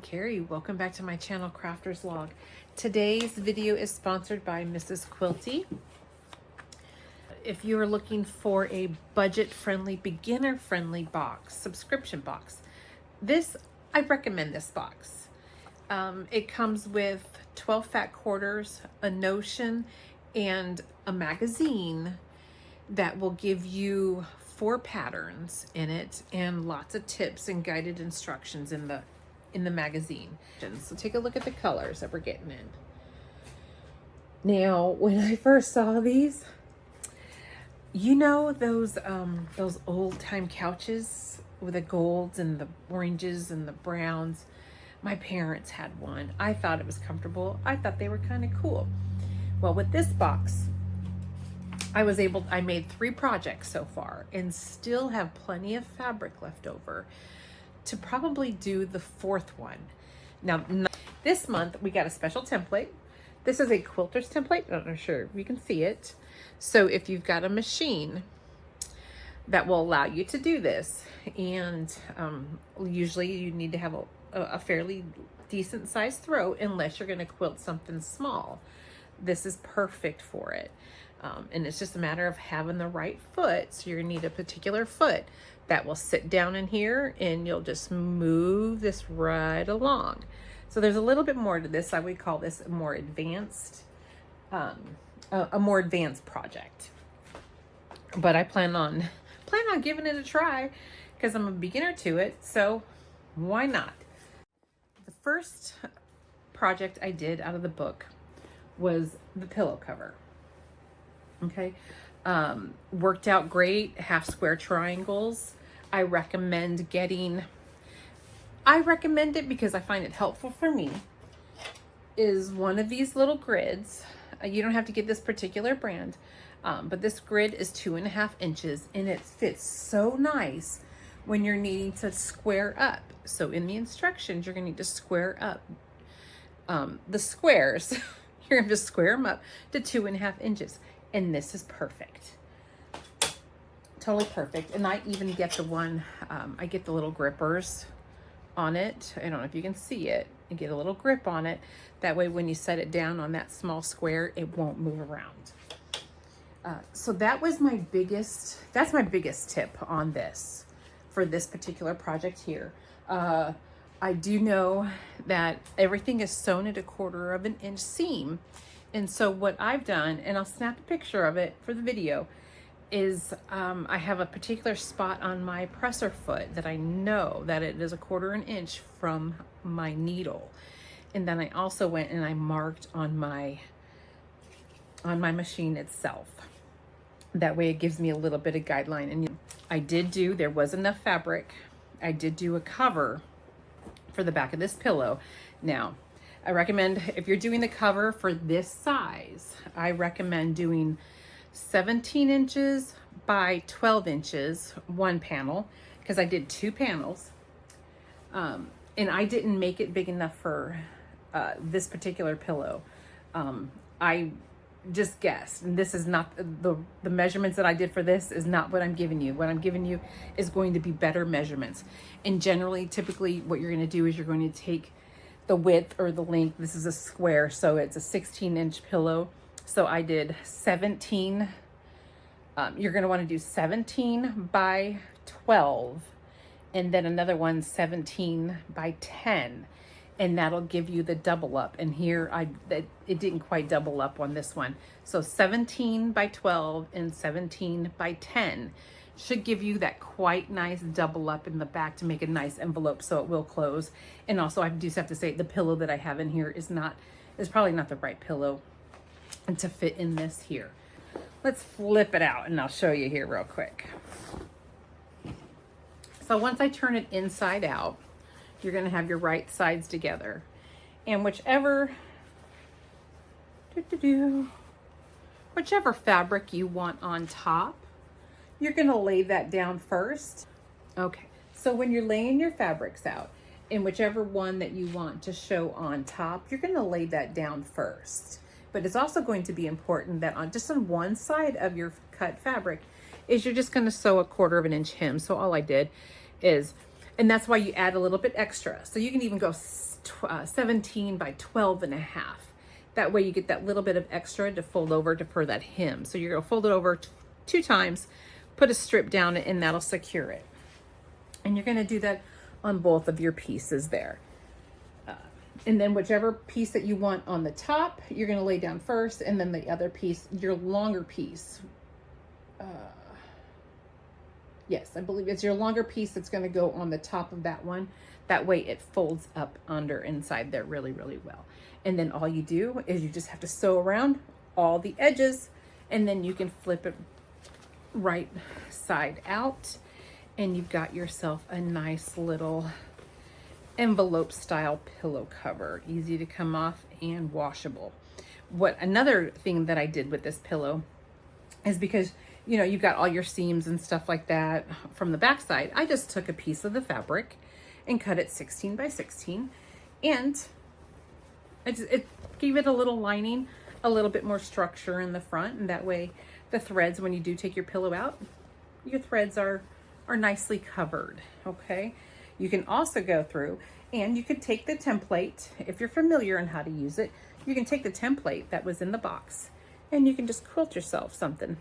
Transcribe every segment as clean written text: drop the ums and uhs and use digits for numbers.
Carrie, welcome back to my channel, Crafter's Log. Today's video is sponsored by Mrs.Quilty. If you are looking for a budget-friendly, beginner-friendly box, subscription box, I recommend this box. It comes with 12 fat quarters, a notion, and a magazine that will give you 4 patterns in it and lots of tips and guided instructions in the magazine. So take a look at the colors that we're getting in. Now, when I first saw these, you know those old time couches with the golds and the oranges and the browns? My parents had one. I thought it was comfortable. I thought they were kind of cool. Well, with this box, I made 3 projects so far and still have plenty of fabric left over to probably do the 4th one. Now, this month we got a special template. This is a Quilter's template. I'm not sure if you can see it. So if you've got a machine that will allow you to do this, and usually you need to have a fairly decent sized throat unless you're going to quilt something small. This is perfect for it. And it's just a matter of having the right foot. So you're gonna need a particular foot that will sit down in here, and you'll just move this right along. So there's a little bit more to this. I would call this a more advanced project. But I plan on giving it a try because I'm a beginner to it. So why not? The first project I did out of the book was the pillow cover. Okay, worked out great. Half square triangles. I recommend it because I find it helpful for me, is one of these little grids. You don't have to get this particular brand, but this grid is 2.5 inches, and it fits so nice when you're needing to square up. So in the instructions, you're gonna need to square up the squares. You're gonna just square them up to 2.5 inches. And this is perfect. Totally perfect. And I even get the one, I get the little grippers on it. I don't know if you can see it. You get a little grip on it. That way when you set it down on that small square, it won't move around. So that's my biggest tip on this, for this particular project here. I do know that everything is sewn at 1/4 inch seam. And so what I've done, and I'll snap a picture of it for the video, is I have a particular spot on my presser foot that I know that it is 1/4 inch from my needle. And then I also went and I marked on my machine itself. That way it gives me a little bit of guideline. And there was enough fabric. I did do a cover for the back of this pillow. Now, I recommend, if you're doing the cover for this size, I recommend doing 17 inches by 12 inches, one panel, because I did 2 panels. And I didn't make it big enough for this particular pillow. I just guessed, and this is not the measurements that I did for this is not what I'm giving you. What I'm giving you is going to be better measurements. And generally, typically what you're going to do is you're going to take the width or the length. This is a square, so it's a 16-inch pillow. So I did 17. You're going to want to do 17 by 12, and then another one 17 by 10, and that'll give you the double up. And here it didn't quite double up on this one. So 17 by 12 and 17 by 10 should give you that quite nice double up in the back to make a nice envelope, so it will close. And also, I do have to say, the pillow that I have in here is probably not the right pillow to fit in this here. Let's flip it out and I'll show you here real quick. So once I turn it inside out, you're gonna have your right sides together. And whichever fabric you want on top, you're gonna lay that down first. Okay, so when you're laying your fabrics out, and whichever one that you want to show on top, you're gonna lay that down first. But it's also going to be important that on one side of your cut fabric is you're just gonna sew 1/4 inch hem. So all I did is And that's why you add a little bit extra. So you can even go 17 by 12 and a half. That way you get that little bit of extra to fold over for that hem. So you're gonna fold it over 2 times, put a strip down, and that'll secure it. And you're gonna do that on both of your pieces there. And then whichever piece that you want on the top, you're gonna lay down first, and then the other piece, your longer piece. Yes, I believe it's your longer piece that's gonna go on the top of that one. That way it folds up under inside there really, really well. And then all you do is you just have to sew around all the edges, and then you can flip it right side out, and you've got yourself a nice little envelope style pillow cover, easy to come off and washable. Another thing that I did with this pillow is, because you know you've got all your seams and stuff like that from the back side, I just took a piece of the fabric and cut it 16 by 16, and it gave it a little lining, a little bit more structure in the front, and that way the threads, when you do take your pillow out, your threads are nicely covered. Okay, you can also go through and you could take the template, if you're familiar on how to use it, you can take the template that was in the box and you can just quilt yourself something.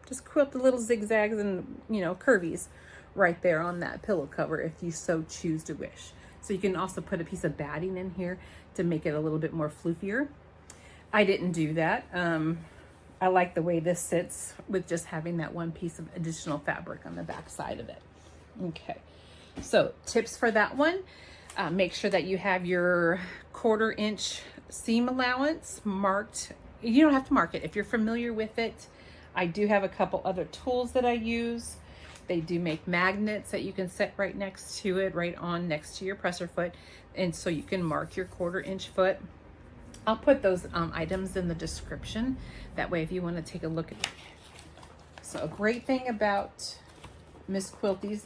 Just quilt the little zigzags and, you know, curvies right there on that pillow cover if you so choose to wish. So you can also put a piece of batting in here to make it a little bit more floofier. I didn't do that. I like the way this sits with just having that one piece of additional fabric on the back side of it. Okay, so tips for that one. Make sure that you have your 1/4 inch seam allowance marked. You don't have to mark it if you're familiar with it. I do have a couple other tools that I use. They do make magnets that you can set right next to it, right on next to your presser foot. And so you can mark your 1/4 inch foot. I'll put those items in the description. That way, if you want to take a look at it. So a great thing about Mrs.Quilty's,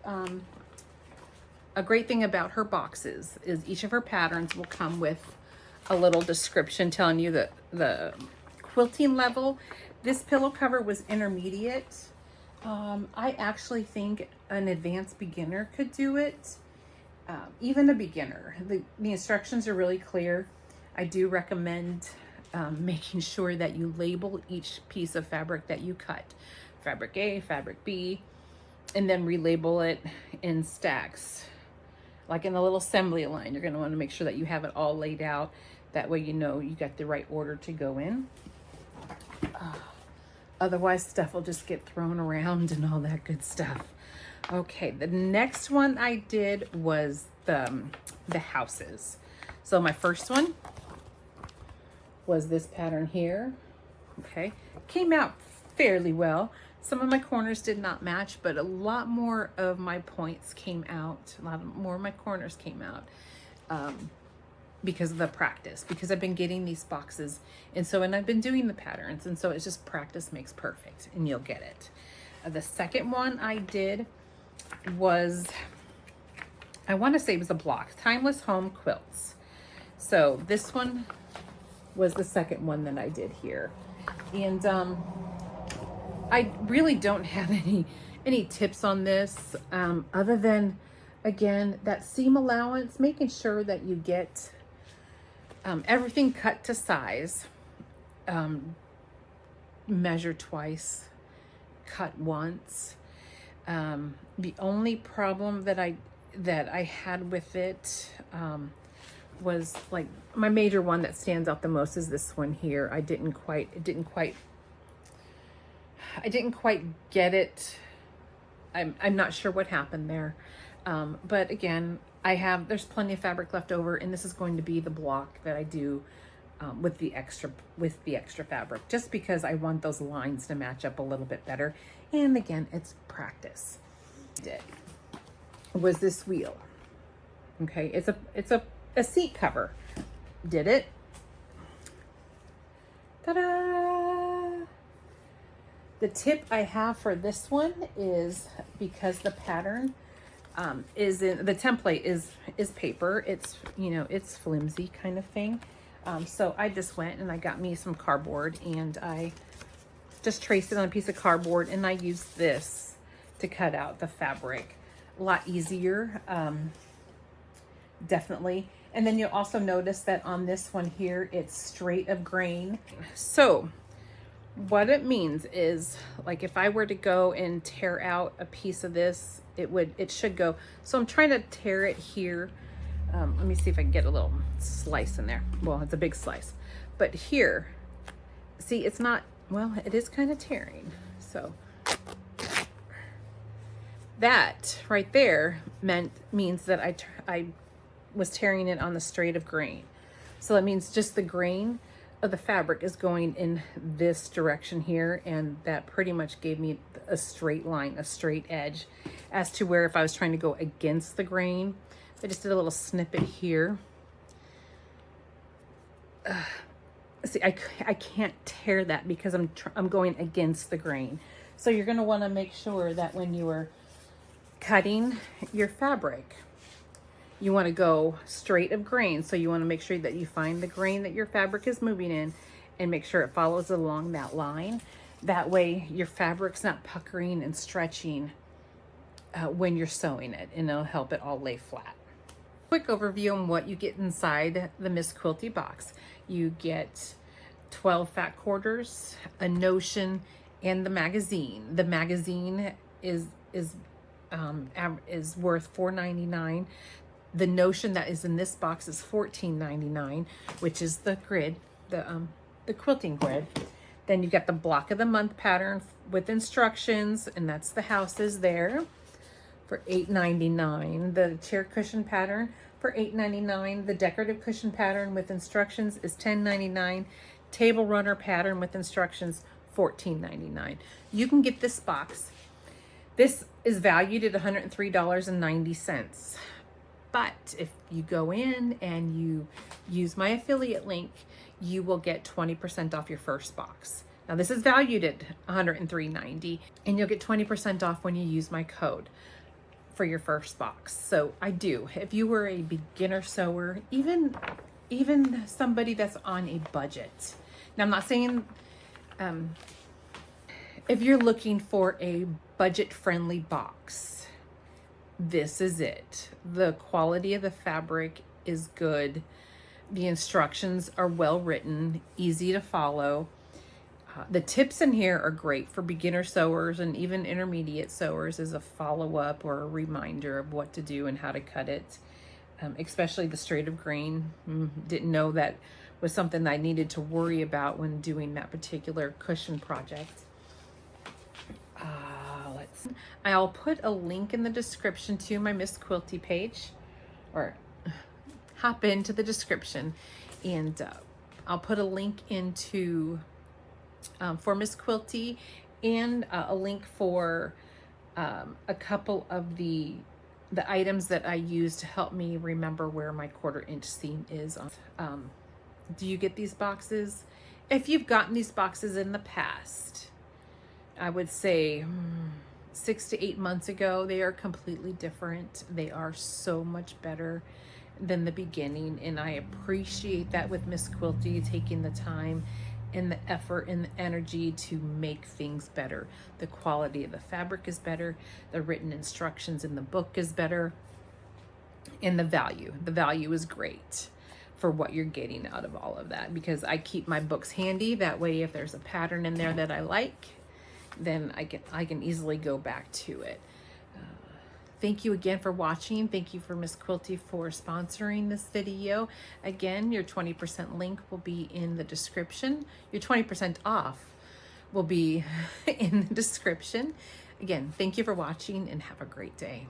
a great thing about her boxes is each of her patterns will come with a little description telling you the quilting level. This pillow cover was intermediate. I actually think an advanced beginner could do it. Even a beginner. The instructions are really clear. I do recommend making sure that you label each piece of fabric that you cut. Fabric A, fabric B, and then relabel it in stacks. Like in the little assembly line, you're going to want to make sure that you have it all laid out. That way you know you got the right order to go in. Otherwise, stuff will just get thrown around and all that good stuff. Okay, the next one I did was the houses. So my first one was this pattern here. Okay, came out fairly well. Some of my corners did not match, but a lot more of my points came out. A lot more of my corners came out because of the practice, because I've been getting these boxes. And I've been doing the patterns. And so it's just practice makes perfect, and you'll get it. The second one I did was, I want to say it was a block, Timeless Home Quilts. So this one was the second one that I did here. And I really don't have any tips on this other than, again, that seam allowance, making sure that you get everything cut to size, measure twice, cut once. The only problem that I had with it was, like, my major one that stands out the most is this one here. I didn't quite get it. I'm not sure what happened there. But again, there's plenty of fabric left over, and this is going to be the block that I do with the extra fabric, just because I want those lines to match up a little bit better. And again, it's practice. Was this wheel. Okay, it's a seat cover. Did it. Ta-da! The tip I have for this one is, because the pattern is in the template is paper, it's, you know, it's flimsy kind of thing. So I just went and I got me some cardboard, and I just traced it on a piece of cardboard, and I used this to cut out the fabric. a lot easier, definitely. And then you'll also notice that on this one here, it's straight of grain. So what it means is, like, if I were to go and tear out a piece of this, it should go. So I'm trying to tear it here. Let me see if I can get a little slice in there. Well, it's a big slice, but here, see, it's not, well, it is kind of tearing. So that right there means that I was tearing it on the straight of grain. So that means just the grain of the fabric is going in this direction here, and that pretty much gave me a straight line, a straight edge, as to where if I was trying to go against the grain, I just did a little snippet here. See, I can't tear that because I'm going against the grain. So you're going to want to make sure that when you are cutting your fabric, you want to go straight of grain. So you want to make sure that you find the grain that your fabric is moving in and make sure it follows along that line. That way your fabric's not puckering and stretching when you're sewing it, and it'll help it all lay flat. Quick overview on what you get inside the Mrs.Quilty box. You get 12 fat quarters, a notion, and the magazine. The magazine is worth $4.99. The notion that is in this box is $14.99, which is the grid, the quilting grid. Then you got the block of the month pattern with instructions, and that's the houses there for $8.99. The chair cushion pattern for $8.99. The decorative cushion pattern with instructions is $10.99. Table runner pattern with instructions, $14.99. You can get this box. This is valued at $103.90. But if you go in and you use my affiliate link, you will get 20% off your first box. Now this is valued at $103.90, and you'll get 20% off when you use my code for your first box. So I do. If you were a beginner sewer, even somebody that's on a budget. Now I'm not saying if you're looking for a budget-friendly box, this is it. The quality of the fabric is good. The instructions are well written, easy to follow. The tips in here are great for beginner sewers and even intermediate sewers as a follow-up or a reminder of what to do and how to cut it. Especially the straight of grain. Didn't know that was something I needed to worry about when doing that particular cushion project. I'll put a link in the description to my Mrs.Quilty page, or hop into the description, and I'll put a link into for Mrs.Quilty, and a link for a couple of the items that I use to help me remember where my 1/4 inch seam is. Do you get these boxes? If you've gotten these boxes in the past, I would say 6 to 8 months ago, they are completely different. They are so much better than the beginning, and I appreciate that with Mrs.Quilty, taking the time and the effort and the energy to make things better. The quality of the fabric is better, the written instructions in the book is better, and the value is great for what you're getting out of all of that, because I keep my books handy. That way, if there's a pattern in there that I like, then I can easily go back to it. Thank you again for watching. Thank you for Mrs.Quilty for sponsoring this video. Again, your 20% link will be in the description. Your 20% off will be in the description. Again, thank you for watching and have a great day.